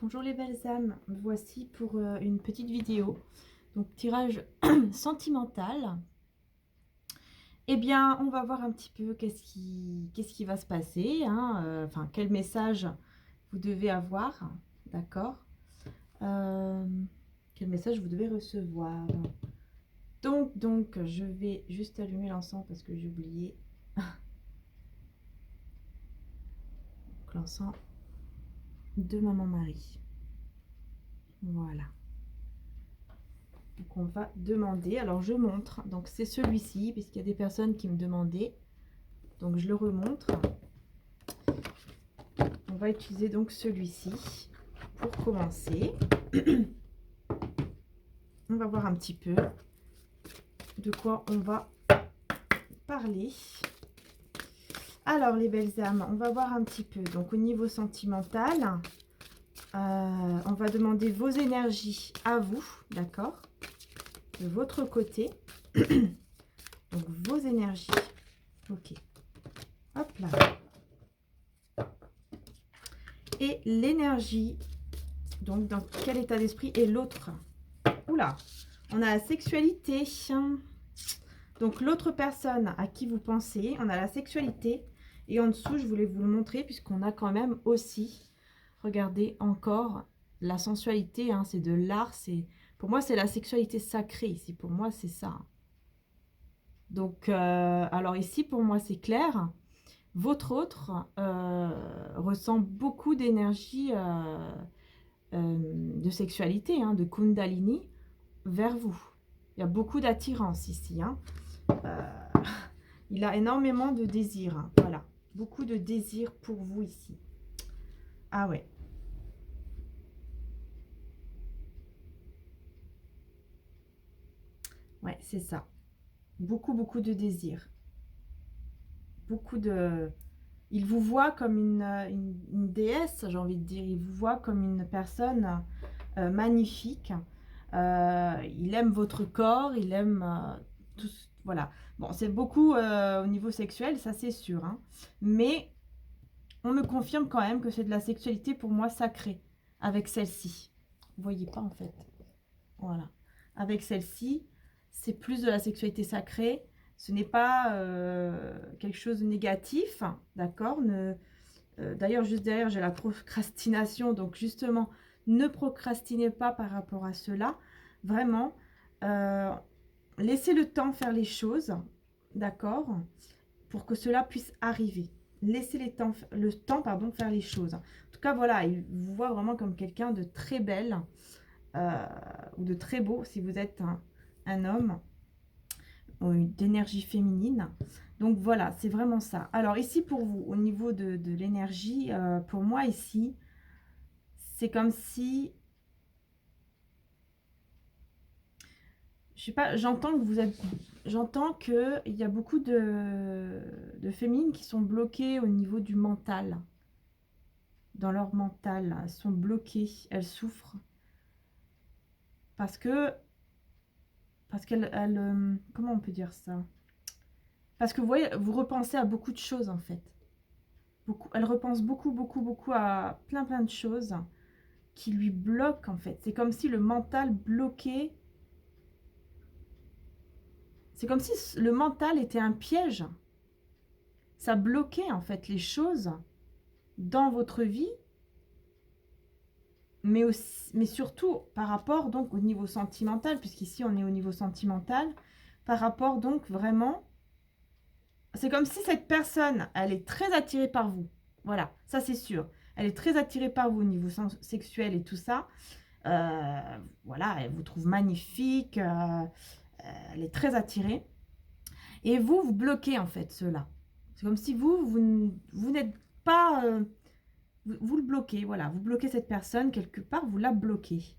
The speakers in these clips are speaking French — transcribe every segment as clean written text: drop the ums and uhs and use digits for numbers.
Bonjour les belles âmes, me voici pour une petite vidéo. Donc tirage sentimental. Eh bien, on va voir un petit peu qu'est-ce qui va se passer, hein, enfin, quel message vous devez avoir, d'accord. Euh, Quel message vous devez recevoir. Donc, je vais juste allumer l'encens parce que j'ai oublié. L'encens de Maman Marie. Voilà. Donc on va demander, alors je montre, donc c'est celui-ci, puisqu'il y a des personnes qui me demandaient, donc je le remontre. On va utiliser donc celui-ci pour commencer. On va voir un petit peu de quoi on va parler. Alors les belles âmes, on va voir un petit peu, donc au niveau sentimental, on va demander vos énergies à vous, d'accord, de votre côté. Donc vos énergies, ok, hop là. Et l'énergie, donc dans quel état d'esprit est l'autre. Oula, on a la sexualité. Donc l'autre personne à qui vous pensez, on a la sexualité. Et en dessous, je voulais vous le montrer puisqu'on a quand même aussi, regardez encore, la sensualité. Hein, c'est de l'art. Pour moi, c'est la sexualité sacrée ici. Pour moi, c'est ça. Donc, alors ici, pour moi, c'est clair. Votre autre ressent beaucoup d'énergie de sexualité, hein, de Kundalini vers vous. Il y a beaucoup d'attirance ici. Hein. Il a énormément de désir. Hein. Voilà. Beaucoup de désir pour vous ici. Ah ouais. Ouais, c'est ça. Beaucoup, beaucoup de désir. Beaucoup de... Il vous voit comme une déesse, j'ai envie de dire. Il vous voit comme une personne magnifique. Il aime votre corps, il aime tout. Voilà. Bon, c'est beaucoup au niveau sexuel, ça c'est sûr. Hein. Mais on me confirme quand même que c'est de la sexualité pour moi sacrée avec celle-ci. Vous voyez pas en fait. Voilà. Avec celle-ci, c'est plus de la sexualité sacrée. Ce n'est pas quelque chose de négatif, d'accord. D'ailleurs, juste derrière, j'ai la procrastination. Donc, justement, ne procrastinez pas par rapport à cela. Vraiment, laissez le temps faire les choses, d'accord, pour que cela puisse arriver. Laissez le temps faire les choses. En tout cas, voilà, il vous voit vraiment comme quelqu'un de très belle ou de très beau si vous êtes un homme d'énergie féminine. Donc voilà, c'est vraiment ça. Alors ici pour vous, au niveau de l'énergie, pour moi ici, c'est comme si, je sais pas, j'entends qu'il y a beaucoup de féminines qui sont bloquées au niveau du mental. Dans leur mental, elles sont bloquées, elles souffrent. Parce que, comment on peut dire ça? Parce que vous voyez, vous repensez à beaucoup de choses en fait. Elle repense beaucoup, beaucoup, beaucoup à plein, plein de choses qui lui bloquent en fait. C'est comme si le mental bloquait. C'est comme si le mental était un piège. Ça bloquait en fait les choses dans votre vie, mais surtout par rapport donc au niveau sentimental, puisqu'ici on est au niveau sentimental, par rapport donc vraiment, c'est comme si cette personne, elle est très attirée par vous. Voilà, ça c'est sûr. Elle est très attirée par vous au niveau sexuel et tout ça. Voilà, elle vous trouve magnifique, elle est très attirée. Et vous, vous bloquez en fait cela. C'est comme si vous n'êtes pas... vous le bloquez, voilà. Vous bloquez cette personne, quelque part, vous la bloquez.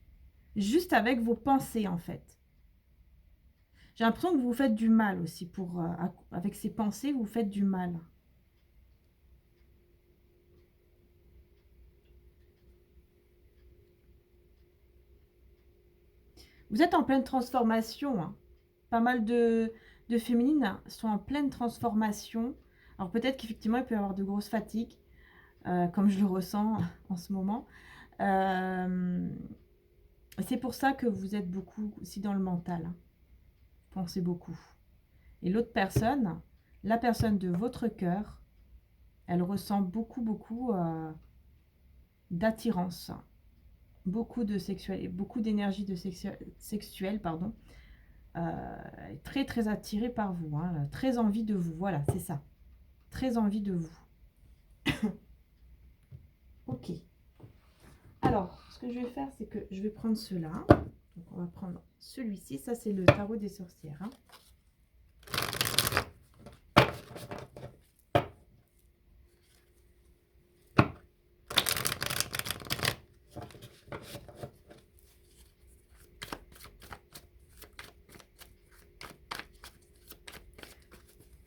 Juste avec vos pensées en fait. J'ai l'impression que vous vous faites du mal aussi. Avec ces pensées, vous faites du mal. Vous êtes en pleine transformation. Hein. Pas mal de féminines sont en pleine transformation. Alors peut-être qu'effectivement, il peut y avoir de grosses fatigues, comme je le ressens en ce moment. C'est pour ça que vous êtes beaucoup aussi dans le mental. Hein. Pensez beaucoup. Et l'autre personne, la personne de votre cœur, elle ressent beaucoup d'attirance, beaucoup de sexuel, beaucoup d'énergie de sexuelle, pardon. Très attirée par vous, hein, très envie de vous. Voilà, c'est ça. Très envie de vous. Ok. Alors, ce que je vais faire, c'est que je vais prendre cela. Donc, on va prendre celui-ci. Ça, c'est le tarot des sorcières. Hein.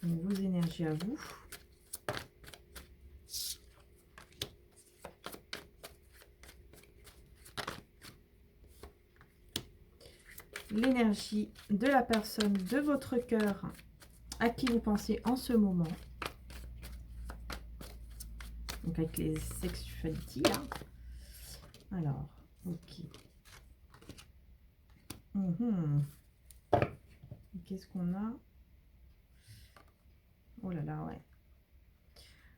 Donc, vos énergies à vous. L'énergie de la personne de votre cœur à qui vous pensez en ce moment. Donc avec les sexualités. Hein. Alors, ok. Qu'est-ce qu'on a? Oh là là, ouais.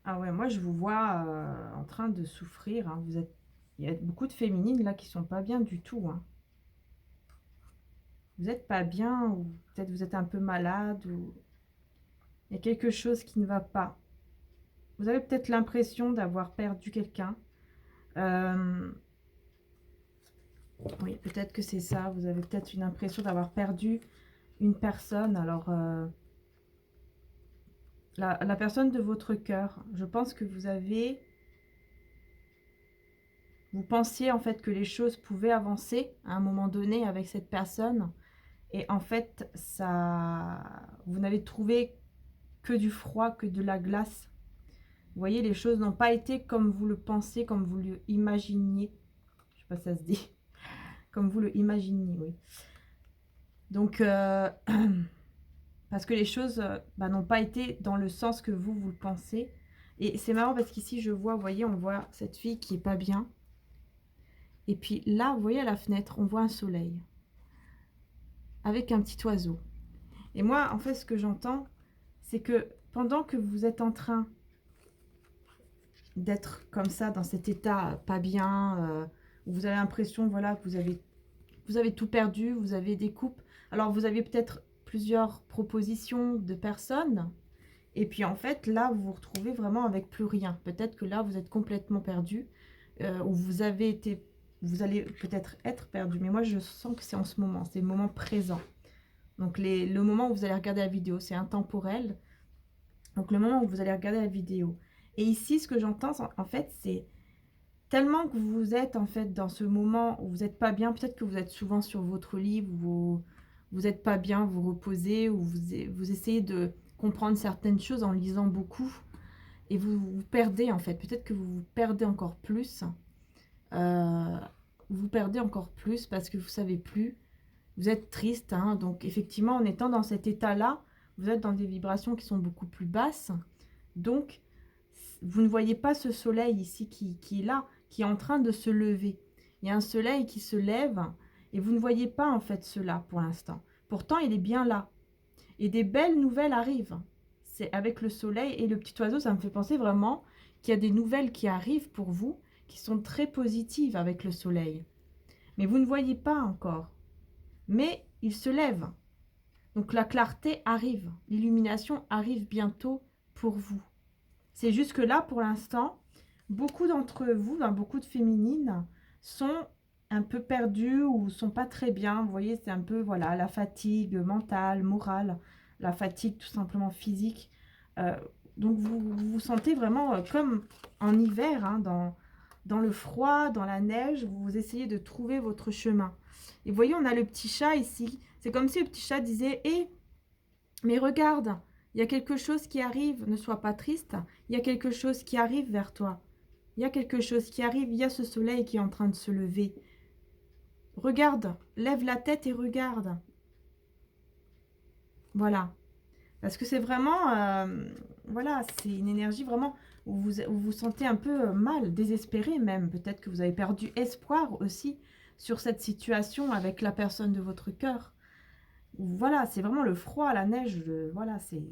Ah ouais, moi je vous vois en train de souffrir. Hein. Il y a beaucoup de féminines là qui sont pas bien du tout. Hein. Vous n'êtes pas bien, ou peut-être vous êtes un peu malade, ou il y a quelque chose qui ne va pas. Vous avez peut-être l'impression d'avoir perdu quelqu'un. Oui, peut-être que c'est ça. Vous avez peut-être une impression d'avoir perdu une personne. Alors, la personne de votre cœur, je pense que vous pensiez en fait que les choses pouvaient avancer à un moment donné avec cette personne. Et en fait, vous n'avez trouvé que du froid, que de la glace. Vous voyez, les choses n'ont pas été comme vous le pensez, comme vous le imaginiez. Je ne sais pas si ça se dit. Comme vous le imaginiez, oui. Donc, parce que les choses n'ont pas été dans le sens que vous le pensez. Et c'est marrant parce qu'ici, je vois, vous voyez, on voit cette fille qui est pas bien. Et puis là, vous voyez, à la fenêtre, on voit un soleil. Avec un petit oiseau. Et moi, en fait, ce que j'entends, c'est que pendant que vous êtes en train d'être comme ça, dans cet état pas bien, où vous avez l'impression, voilà, que vous avez tout perdu, vous avez des coupes. Alors, vous avez peut-être plusieurs propositions de personnes. Et puis, en fait, là, vous vous retrouvez vraiment avec plus rien. Peut-être que là, vous êtes complètement perdu. Ou vous allez peut-être être perdu. Mais moi, je sens que c'est en ce moment. C'est le moment présent. Donc, le moment où vous allez regarder la vidéo, c'est intemporel. Donc, le moment où vous allez regarder la vidéo. Et ici, ce que j'entends, en fait, c'est tellement que vous êtes, en fait, dans ce moment où vous n'êtes pas bien. Peut-être que vous êtes souvent sur votre lit, vous n'êtes pas bien, vous reposez, ou vous essayez de comprendre certaines choses en lisant beaucoup. Et vous vous perdez, en fait. Peut-être que vous vous perdez encore plus. Vous perdez encore plus parce que vous ne savez plus. Vous êtes triste, hein, donc effectivement, en étant dans cet état-là, vous êtes dans des vibrations qui sont beaucoup plus basses. Donc, vous ne voyez pas ce soleil ici qui est là, qui est en train de se lever. Il y a un soleil qui se lève et vous ne voyez pas en fait cela pour l'instant. Pourtant, il est bien là. Et des belles nouvelles arrivent. C'est avec le soleil et le petit oiseau, ça me fait penser vraiment qu'il y a des nouvelles qui arrivent pour vous, qui sont très positives avec le soleil. Mais vous ne voyez pas encore. Mais il se lève. Donc la clarté arrive, l'illumination arrive bientôt pour vous. C'est juste que là, pour l'instant, beaucoup d'entre vous, beaucoup de féminines, sont un peu perdues ou sont pas très bien. Vous voyez, c'est un peu voilà la fatigue mentale, morale, la fatigue tout simplement physique. Donc vous vous sentez vraiment comme en hiver, hein, dans le froid, dans la neige, vous essayez de trouver votre chemin. Et vous voyez, on a le petit chat ici. C'est comme si le petit chat disait « Hé, mais regarde, il y a quelque chose qui arrive, ne sois pas triste. Il y a quelque chose qui arrive vers toi. Il y a quelque chose qui arrive, il y a ce soleil qui est en train de se lever. Regarde, lève la tête et regarde. » Voilà. Parce que c'est vraiment... voilà, c'est une énergie vraiment où vous vous sentez un peu mal, désespéré même. Peut-être que vous avez perdu espoir aussi sur cette situation avec la personne de votre cœur. Voilà, c'est vraiment le froid, la neige, voilà, c'est...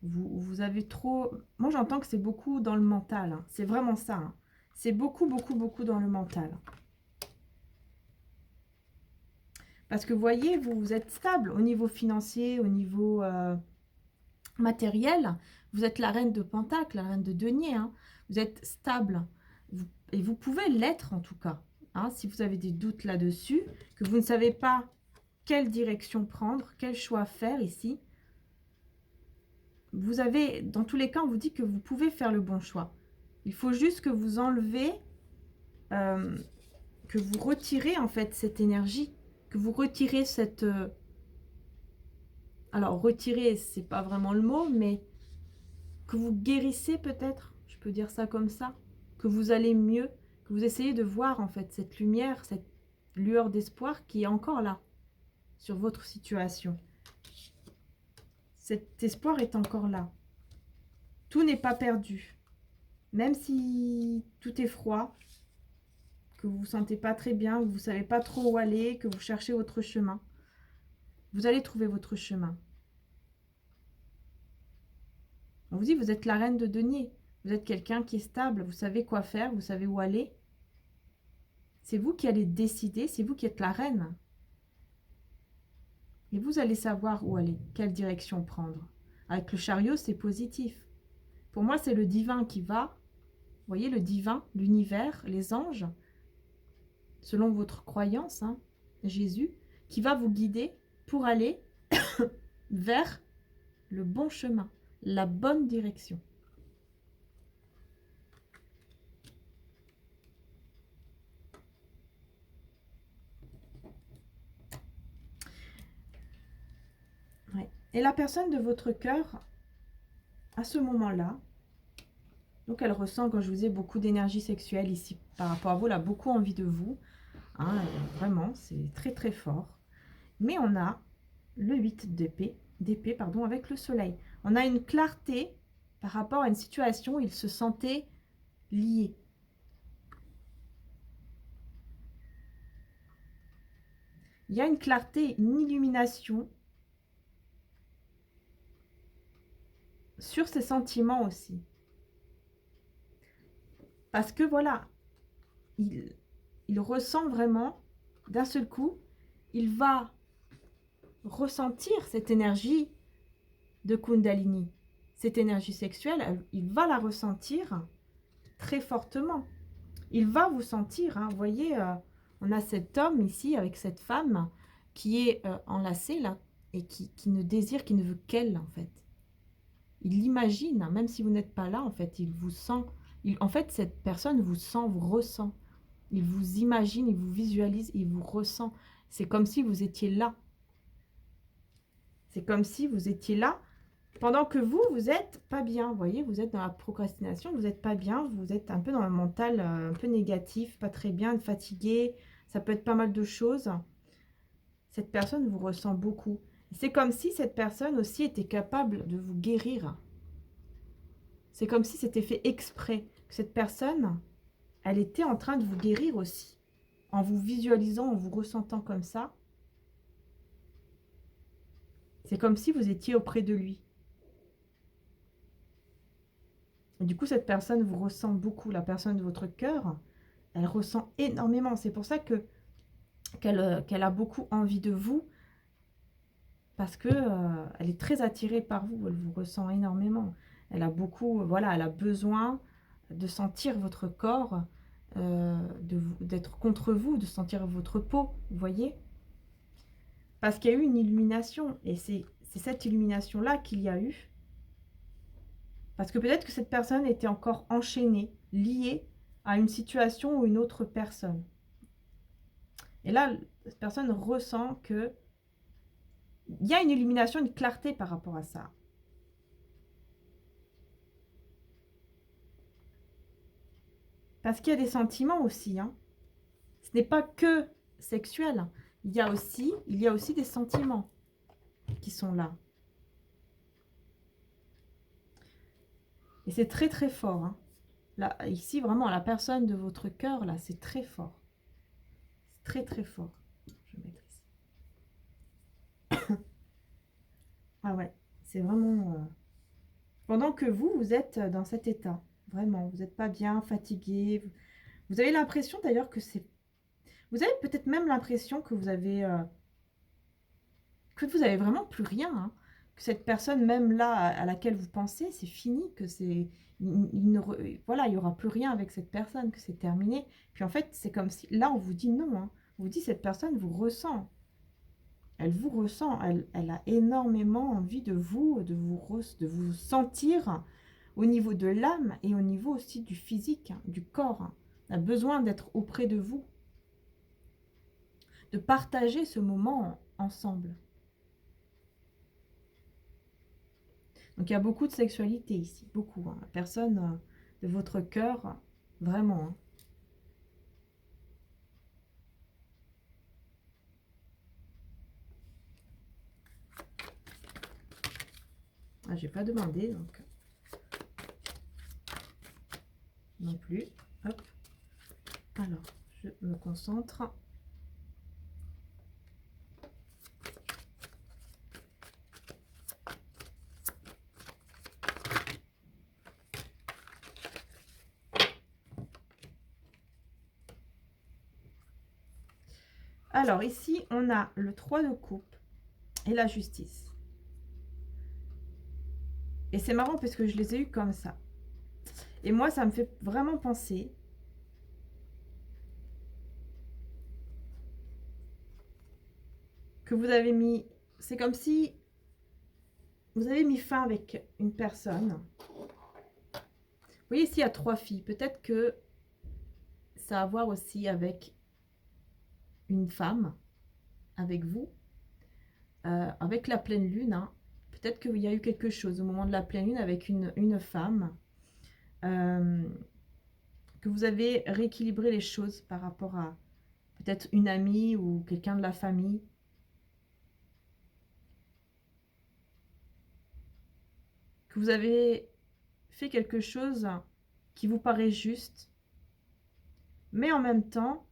Vous avez trop... Moi, j'entends que c'est beaucoup dans le mental, hein. C'est vraiment ça, hein. C'est beaucoup, beaucoup, beaucoup dans le mental. Parce que vous voyez, vous êtes stable au niveau financier, au niveau matériel. Vous êtes la reine de Pentacle, la reine de Denier, hein. Vous êtes stable. Et vous pouvez l'être en tout cas, hein, si vous avez des doutes là-dessus, que vous ne savez pas quelle direction prendre, quel choix faire ici. Vous avez, dans tous les cas, on vous dit que vous pouvez faire le bon choix. Il faut juste que vous enlevez, que vous retirez en fait cette énergie, que vous retirez cette... alors, retirer, c'est pas vraiment le mot, mais que vous guérissez peut-être, je peux dire ça comme ça, que vous allez mieux, que vous essayez de voir en fait cette lumière, cette lueur d'espoir qui est encore là, sur votre situation. Cet espoir est encore là. Tout n'est pas perdu. Même si tout est froid, que vous ne vous sentez pas très bien, que vous ne savez pas trop où aller, que vous cherchez votre chemin, vous allez trouver votre chemin. On vous dit, vous êtes la reine de denier. Vous êtes quelqu'un qui est stable, vous savez quoi faire, vous savez où aller. C'est vous qui allez décider, c'est vous qui êtes la reine. Et vous allez savoir où aller, quelle direction prendre. Avec le chariot, c'est positif. Pour moi, c'est le divin qui va. Vous voyez, le divin, l'univers, les anges, selon votre croyance, hein, Jésus, qui va vous guider pour aller vers le bon chemin, la bonne direction. Ouais. Et la personne de votre cœur, à ce moment-là, donc elle ressent, quand je vous ai beaucoup d'énergie sexuelle ici par rapport à vous, elle a beaucoup envie de vous. Hein, vraiment, c'est très très fort. Mais on a le 8 d'épée, pardon, avec le soleil. On a une clarté par rapport à une situation où il se sentait lié. Il y a une clarté, une illumination sur ses sentiments aussi. Parce que voilà, il ressent vraiment, d'un seul coup, il va ressentir cette énergie de Kundalini. Cette énergie sexuelle, il va la ressentir très fortement. Il va vous sentir, hein, vous voyez, on a cet homme ici avec cette femme qui est enlacée là et qui ne désire, qui ne veut qu'elle en fait. Il l'imagine, hein, même si vous n'êtes pas là, en fait, il vous sent. En fait, cette personne vous sent, vous ressent. Il vous imagine, il vous visualise, il vous ressent. C'est comme si vous étiez là. C'est comme si vous étiez là pendant que vous, vous n'êtes pas bien. Vous voyez, vous êtes dans la procrastination, vous n'êtes pas bien, vous êtes un peu dans le mental, un peu négatif, pas très bien, fatigué. Ça peut être pas mal de choses. Cette personne vous ressent beaucoup. C'est comme si cette personne aussi était capable de vous guérir. C'est comme si c'était fait exprès. Que cette personne, elle était en train de vous guérir aussi. En vous visualisant, en vous ressentant comme ça. C'est comme si vous étiez auprès de lui. Et du coup, cette personne vous ressent beaucoup. La personne de votre cœur, elle ressent énormément. C'est pour ça qu'elle a beaucoup envie de vous. Parce que elle est très attirée par vous. Elle vous ressent énormément. Elle a beaucoup, voilà, elle a besoin de sentir votre corps, d'être contre vous, de sentir votre peau, vous voyez. Parce qu'il y a eu une illumination. Et c'est cette illumination-là qu'il y a eu. Parce que peut-être que cette personne était encore enchaînée, liée à une situation ou une autre personne. Et là, cette personne ressent que il y a une illumination, une clarté par rapport à ça. Parce qu'il y a des sentiments aussi, hein. Ce n'est pas que sexuel. Il y a aussi des sentiments qui sont là. Et c'est très très fort, hein. Là, ici, vraiment, la personne de votre cœur, là, c'est très fort. C'est très très fort. Je vais mettre ici. Ah ouais, c'est vraiment... pendant que vous êtes dans cet état, vraiment, vous n'êtes pas bien, fatigué. Vous avez l'impression d'ailleurs que c'est... Vous avez peut-être même l'impression que vous avez vraiment plus rien, hein. Que cette personne, même là, à laquelle vous pensez, c'est fini, que c'est... Voilà, il n'y aura plus rien avec cette personne, que c'est terminé. Puis en fait, c'est comme si... Là, on vous dit non, hein. On vous dit, cette personne vous ressent. Elle vous ressent. Elle a énormément envie de vous, de vous sentir au niveau de l'âme et au niveau aussi du physique, hein, du corps, hein. Elle a besoin d'être auprès de vous, de partager ce moment ensemble. Donc il y a beaucoup de sexualité ici, beaucoup, hein. La personne de votre cœur, vraiment, hein. Ah, j'ai pas demandé, donc non plus. Hop. Alors, je me concentre. Alors ici, on a le 3 de coupe et la justice. Et c'est marrant parce que je les ai eus comme ça. Et moi, ça me fait vraiment penser que vous avez mis... C'est comme si vous avez mis fin avec une personne. Vous voyez, ici, il y a 3 filles. Peut-être que ça a à voir aussi avec une femme, avec vous, avec la pleine lune, hein. Peut-être qu'il y a eu quelque chose au moment de la pleine lune avec une femme, que vous avez rééquilibré les choses par rapport à peut-être une amie ou quelqu'un de la famille. Que vous avez fait quelque chose qui vous paraît juste, mais en même temps,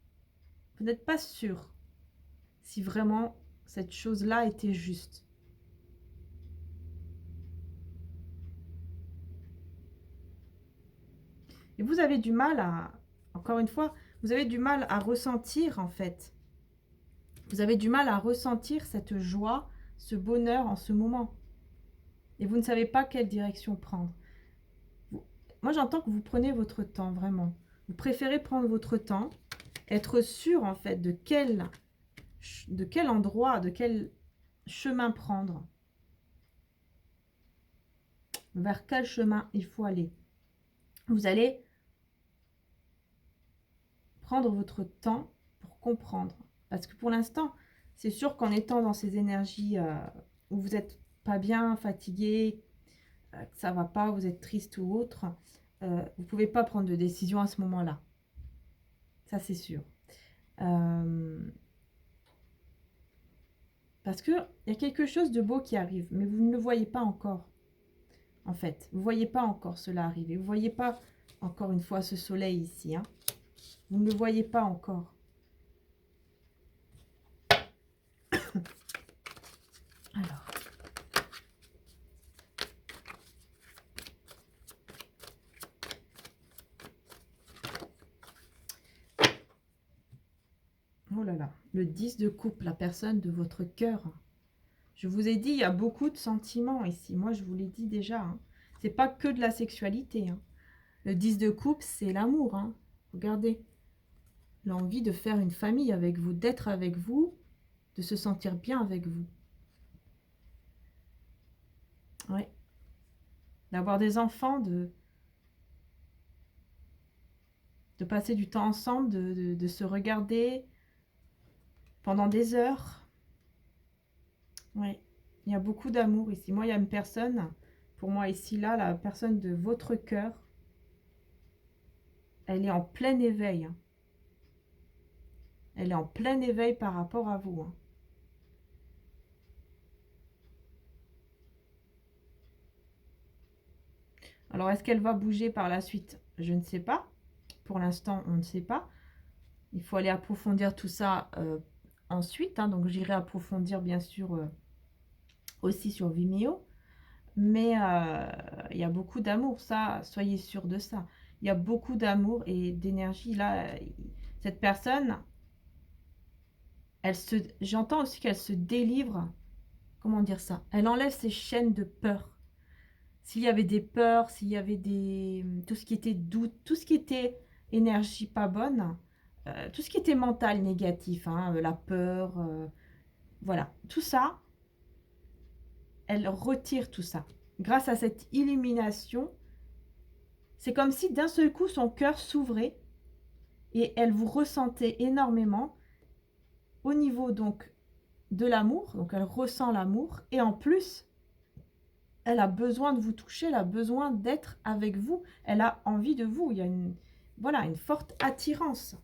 vous n'êtes pas sûr si vraiment cette chose-là était juste. Et vous avez du mal à, encore une fois, vous avez du mal à ressentir en fait. Vous avez du mal à ressentir cette joie, ce bonheur en ce moment. Et vous ne savez pas quelle direction prendre. Moi, j'entends que vous prenez votre temps, vraiment. Vous préférez prendre votre temps, être sûr en fait de quel endroit, de quel chemin prendre. Vers quel chemin il faut aller. Vous allez prendre votre temps pour comprendre. Parce que pour l'instant, c'est sûr qu'en étant dans ces énergies où vous n'êtes pas bien, fatigué, que ça ne va pas, vous êtes triste ou autre, vous ne pouvez pas prendre de décision à ce moment-là. Ça, c'est sûr. Parce qu'il y a quelque chose de beau qui arrive, mais vous ne le voyez pas encore. En fait, vous ne voyez pas encore cela arriver. Vous ne voyez pas, encore une fois, ce soleil ici, hein. Vous ne le voyez pas encore. Alors. Oh là là, le 10 de coupe, la personne de votre cœur. Je vous ai dit, il y a beaucoup de sentiments ici. Moi, je vous l'ai dit déjà, hein. C'est pas que de la sexualité, hein. Le 10 de coupe, c'est l'amour, hein. Regardez. L'envie de faire une famille avec vous, d'être avec vous, de se sentir bien avec vous. Ouais. D'avoir des enfants, de passer du temps ensemble, de se regarder pendant des heures. Oui, il y a beaucoup d'amour ici. Moi, il y a une personne, pour moi ici, là, la personne de votre cœur, elle est en plein éveil, hein. Elle est en plein éveil par rapport à vous, hein. Alors, est-ce qu'elle va bouger par la suite? Je ne sais pas. Pour l'instant, on ne sait pas. Il faut aller approfondir tout ça ensuite. Hein. Donc, j'irai approfondir, bien sûr, aussi sur Vimeo. Mais il y a beaucoup d'amour, ça, soyez sûr de ça. Il y a beaucoup d'amour et d'énergie. Là, cette personne, j'entends aussi qu'elle se délivre. Comment dire ça? Elle enlève ses chaînes de peur. S'il y avait des peurs, s'il y avait tout ce qui était doute, tout ce qui était énergie pas bonne, tout ce qui était mental négatif, hein, la peur, voilà, tout ça, elle retire tout ça. Grâce à cette illumination, c'est comme si d'un seul coup son cœur s'ouvrait et elle vous ressentait énormément au niveau donc de l'amour, donc elle ressent l'amour et en plus elle a besoin de vous toucher, elle a besoin d'être avec vous, elle a envie de vous, il y a voilà, une forte attirance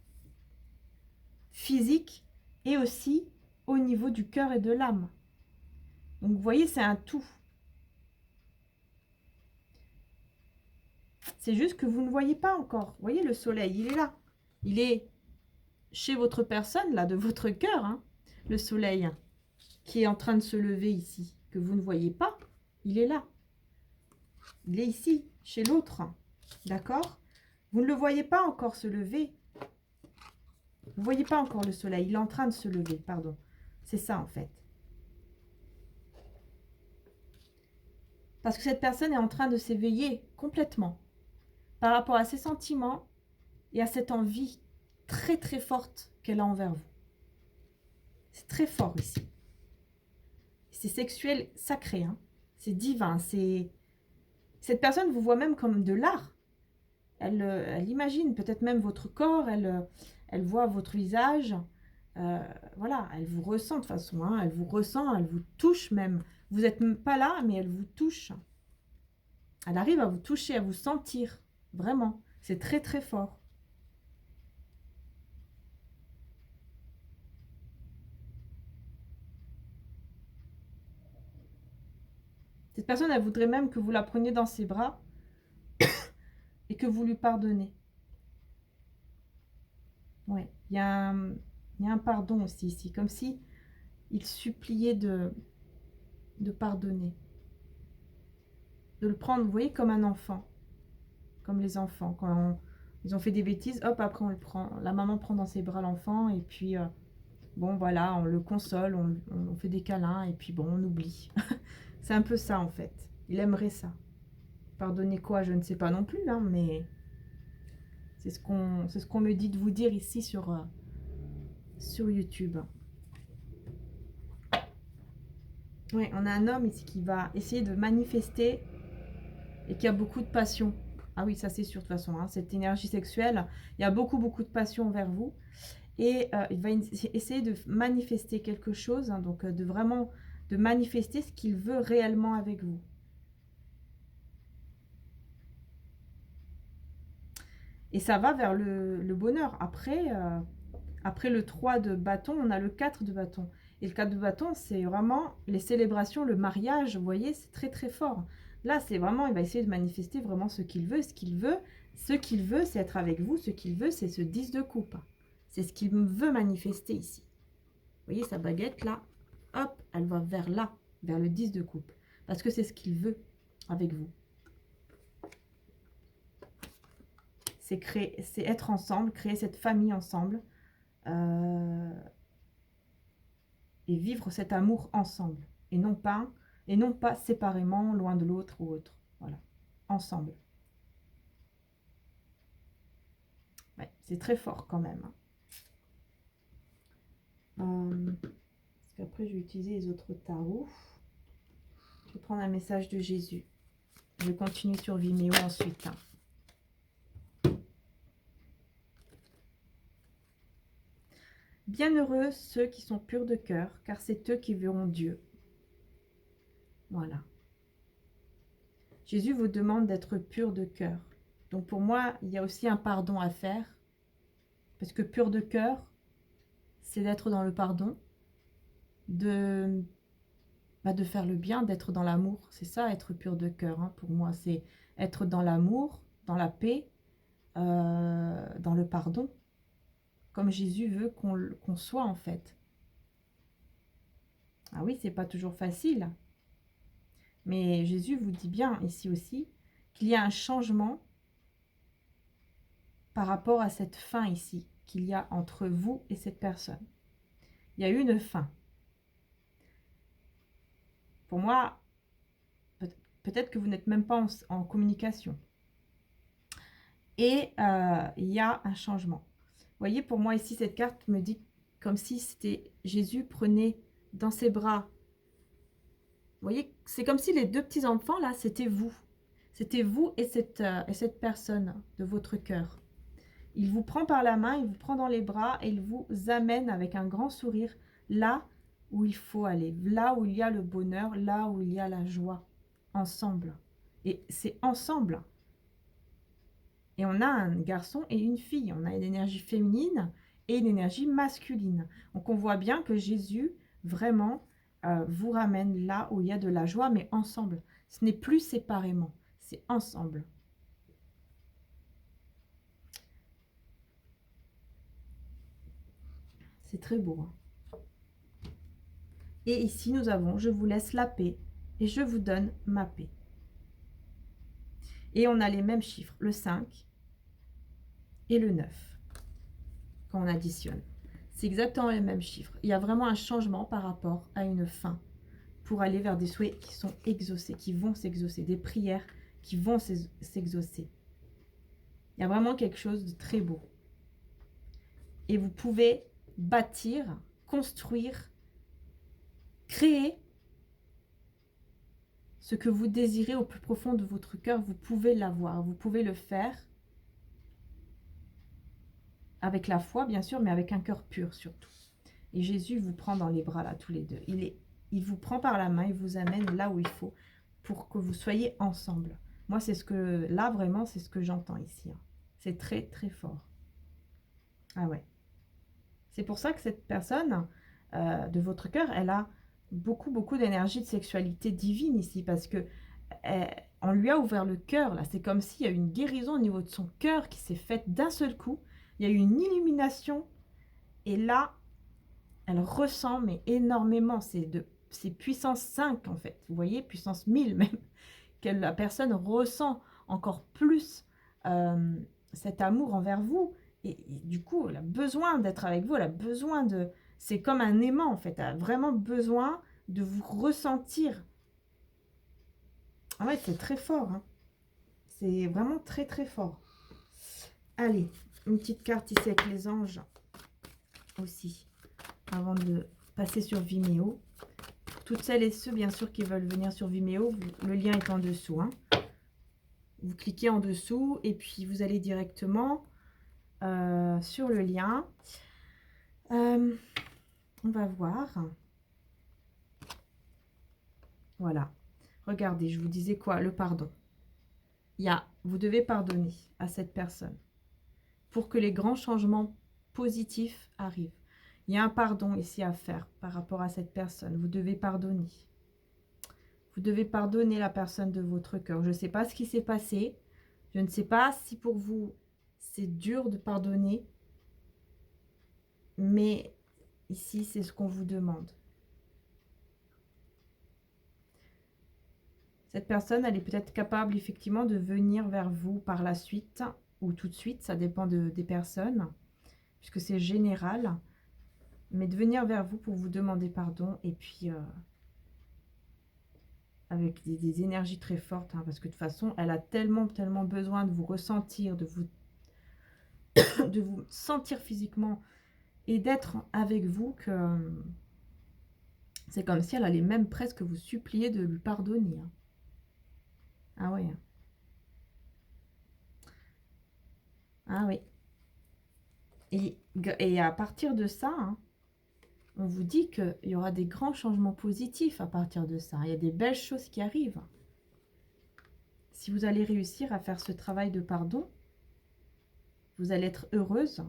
physique et aussi au niveau du cœur et de l'âme. Donc vous voyez, c'est un tout. C'est juste que vous ne voyez pas encore. Vous voyez, le soleil, il est là. Il est chez votre personne, là, de votre cœur, hein, le soleil qui est en train de se lever ici, que vous ne voyez pas, il est là. Il est ici, chez l'autre. D'accord? Vous ne le voyez pas encore se lever. Vous ne voyez pas encore le soleil. Il est en train de se lever, pardon. C'est ça, en fait. Parce que cette personne est en train de s'éveiller complètement par rapport à ses sentiments et à cette envie très, très forte qu'elle a envers vous. C'est très fort ici. C'est sexuel sacré, hein. C'est divin. Cette personne vous voit même comme de l'art. Elle imagine peut-être même votre corps, elle voit votre visage. Voilà, elle vous ressent de toute façon. Hein, elle vous ressent, elle vous touche même. Vous n'êtes même pas là, mais elle vous touche. Elle arrive à vous toucher, à vous sentir. Vraiment. C'est très très fort. Cette personne, elle voudrait même que vous la preniez dans ses bras et que vous lui pardonnez. Ouais, il y a un pardon aussi ici, comme si il suppliait de pardonner. De le prendre, vous voyez, comme un enfant. Comme les enfants. Quand ils ont fait des bêtises, hop, après on le prend. La maman prend dans ses bras l'enfant et puis, bon, voilà, on le console, on fait des câlins et puis bon, on oublie. C'est un peu ça, en fait. Il aimerait ça. Pardonner quoi, je ne sais pas non plus, hein, mais c'est ce qu'on me dit de vous dire ici sur YouTube. Oui, on a un homme ici qui va essayer de manifester et qui a beaucoup de passion. Ah oui, ça c'est sûr de toute façon, hein, cette énergie sexuelle, il y a beaucoup, beaucoup de passion envers vous. Et il va essayer de manifester quelque chose, hein, donc de vraiment de manifester ce qu'il veut réellement avec vous. Et ça va vers le bonheur. Après le 3 de bâton, on a le 4 de bâton. Et le 4 de bâton, c'est vraiment les célébrations, le mariage, vous voyez, c'est très très fort. Là, c'est vraiment, il va essayer de manifester vraiment ce qu'il veut. Ce qu'il veut, c'est être avec vous. Ce qu'il veut, c'est ce 10 de coupe. C'est ce qu'il veut manifester ici. Vous voyez, sa baguette, là, hop, elle va vers là, vers le 10 de coupe. Parce que c'est ce qu'il veut avec vous. C'est être ensemble, créer cette famille ensemble. Et vivre cet amour ensemble. Et non pas séparément, loin de l'autre ou autre. Voilà, ensemble. Ouais, c'est très fort quand même. Parce qu'après, je vais utiliser les autres tarots. Je vais prendre un message de Jésus. Je continue sur Vimeo ensuite. Hein. Bienheureux ceux qui sont purs de cœur, car c'est eux qui verront Dieu. Voilà. Jésus vous demande d'être pur de cœur. Donc pour moi, il y a aussi un pardon à faire. Parce que pur de cœur, c'est d'être dans le pardon, de de faire le bien, d'être dans l'amour. C'est ça, être pur de cœur, hein, pour moi. C'est être dans l'amour, dans la paix, dans le pardon, comme Jésus veut qu'on soit, en fait. Ah oui, c'est pas toujours facile, mais Jésus vous dit bien ici aussi qu'il y a un changement par rapport à cette fin ici, qu'il y a entre vous et cette personne. Il y a eu une fin. Pour moi, peut-être que vous n'êtes même pas en communication. Et il y a un changement. Vous voyez, pour moi ici, cette carte me dit comme si c'était Jésus prenait dans ses bras. Vous voyez, c'est comme si les deux petits enfants là, c'était vous. C'était vous et cette personne de votre cœur. Il vous prend par la main, il vous prend dans les bras et il vous amène avec un grand sourire là où il faut aller, là où il y a le bonheur, là où il y a la joie, ensemble. Et c'est ensemble. Et on a un garçon et une fille, on a une énergie féminine et une énergie masculine. Donc on voit bien que Jésus, vraiment, vous ramène là où il y a de la joie, mais ensemble. Ce n'est plus séparément, c'est ensemble. C'est très beau. Hein. Et ici, nous avons « Je vous laisse la paix et je vous donne ma paix ». Et on a les mêmes chiffres, le 5 et le 9, quand on additionne. C'est exactement les mêmes chiffres. Il y a vraiment un changement par rapport à une fin pour aller vers des souhaits qui sont exaucés, qui vont s'exaucer, des prières qui vont s'exaucer. Il y a vraiment quelque chose de très beau. Et vous pouvez bâtir, construire, créer ce que vous désirez au plus profond de votre cœur. Vous pouvez l'avoir, vous pouvez le faire avec la foi, bien sûr, mais avec un cœur pur surtout. Et Jésus vous prend dans les bras, là, tous les deux. Il vous prend par la main, il vous amène là où il faut pour que vous soyez ensemble. Moi, c'est ce que, là, vraiment, c'est ce que j'entends ici. Hein. C'est très, très fort. Ah ouais. C'est pour ça que cette personne de votre cœur, elle a beaucoup, beaucoup d'énergie de sexualité divine ici, parce que on lui a ouvert le cœur, là. C'est comme s'il y a eu une guérison au niveau de son cœur qui s'est faite d'un seul coup. Il y a eu une illumination, et là, elle ressent, mais énormément, c'est puissance 5, en fait. Vous voyez, puissance 1000 même, que la personne ressent encore plus cet amour envers vous. Et du coup, elle a besoin d'être avec vous, elle a besoin de... C'est comme un aimant, en fait. Elle a vraiment besoin de vous ressentir. En fait, c'est très fort. Hein. C'est vraiment très, très fort. Allez, une petite carte ici avec les anges aussi, avant de passer sur Vimeo. Pour toutes celles et ceux, bien sûr, qui veulent venir sur Vimeo, le lien est en dessous. Hein. Vous cliquez en dessous et puis vous allez directement sur le lien. On va voir. Voilà. Regardez, je vous disais quoi? Le pardon. Vous devez pardonner à cette personne pour que les grands changements positifs arrivent. Il y a un pardon ici à faire par rapport à cette personne. Vous devez pardonner. Vous devez pardonner la personne de votre cœur. Je ne sais pas ce qui s'est passé. Je ne sais pas si pour vous, c'est dur de pardonner. Mais ici, c'est ce qu'on vous demande. Cette personne, elle est peut-être capable effectivement de venir vers vous par la suite ou tout de suite. Ça dépend des personnes, puisque c'est général. Mais de venir vers vous pour vous demander pardon. Et puis... avec des énergies très fortes, hein, parce que de toute façon, elle a tellement, tellement besoin de vous ressentir, de vous sentir physiquement et d'être avec vous que c'est comme si elle allait même presque vous supplier de lui pardonner. Hein. Ah oui. Ah oui. Et à partir de ça, hein, on vous dit qu'il y aura des grands changements positifs à partir de ça. Il y a des belles choses qui arrivent. Si vous allez réussir à faire ce travail de pardon, vous allez être heureuse.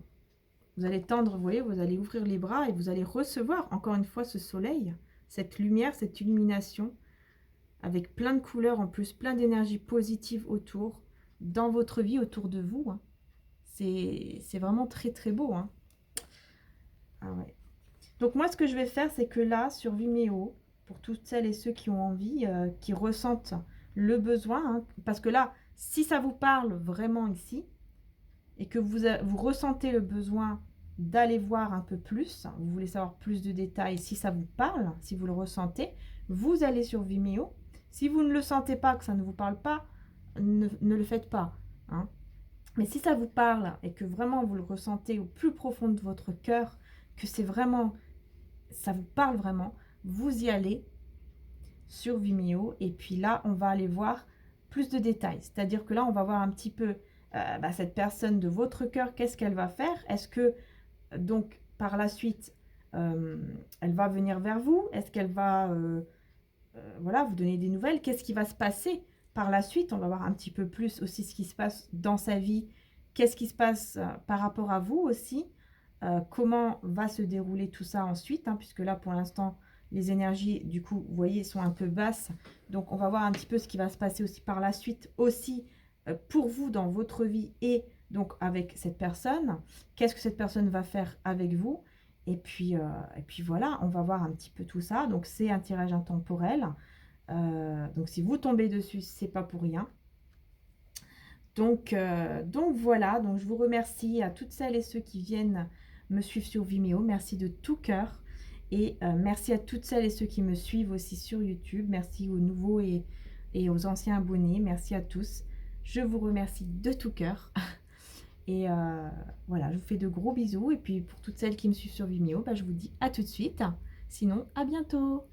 Vous allez tendre, vous voyez, vous allez ouvrir les bras et vous allez recevoir encore une fois ce soleil. cette lumière, cette illumination, avec plein de couleurs en plus, plein d'énergie positive autour, dans votre vie, autour de vous. Hein. C'est vraiment très très beau. Hein. Ah ouais. Donc moi, ce que je vais faire, c'est que là, sur Vimeo, pour toutes celles et ceux qui ont envie, qui ressentent le besoin, hein, parce que là, si ça vous parle vraiment ici, et que vous ressentez le besoin d'aller voir un peu plus, vous voulez savoir plus de détails, si ça vous parle, si vous le ressentez, vous allez sur Vimeo. Si vous ne le sentez pas, que ça ne vous parle pas, ne le faites pas. Hein. Mais si ça vous parle et que vraiment vous le ressentez au plus profond de votre cœur, que c'est vraiment, ça vous parle vraiment, vous y allez sur Vimeo et puis là, on va aller voir plus de détails. C'est-à-dire que là, on va voir un petit peu cette personne de votre cœur, qu'est-ce qu'elle va faire? Est-ce que, donc, par la suite, elle va venir vers vous? Est-ce qu'elle va voilà, vous donner des nouvelles? Qu'est-ce qui va se passer par la suite? On va voir un petit peu plus aussi ce qui se passe dans sa vie. Qu'est-ce qui se passe par rapport à vous aussi? Comment va se dérouler tout ça ensuite, hein, puisque là, pour l'instant, les énergies, du coup, vous voyez, sont un peu basses. Donc, on va voir un petit peu ce qui va se passer aussi par la suite, aussi pour vous dans votre vie et donc avec cette personne. Qu'est-ce que cette personne va faire avec vous? Et puis voilà, on va voir un petit peu tout ça. Donc, c'est un tirage intemporel. Donc, si vous tombez dessus, c'est pas pour rien. Donc voilà, donc je vous remercie à toutes celles et ceux qui viennent me suivre sur Vimeo. Merci de tout cœur. Et merci à toutes celles et ceux qui me suivent aussi sur YouTube. Merci aux nouveaux et aux anciens abonnés. Merci à tous. Je vous remercie de tout cœur. Et voilà, je vous fais de gros bisous. Et puis pour toutes celles qui me suivent sur Vimeo, je vous dis à tout de suite. Sinon, à bientôt.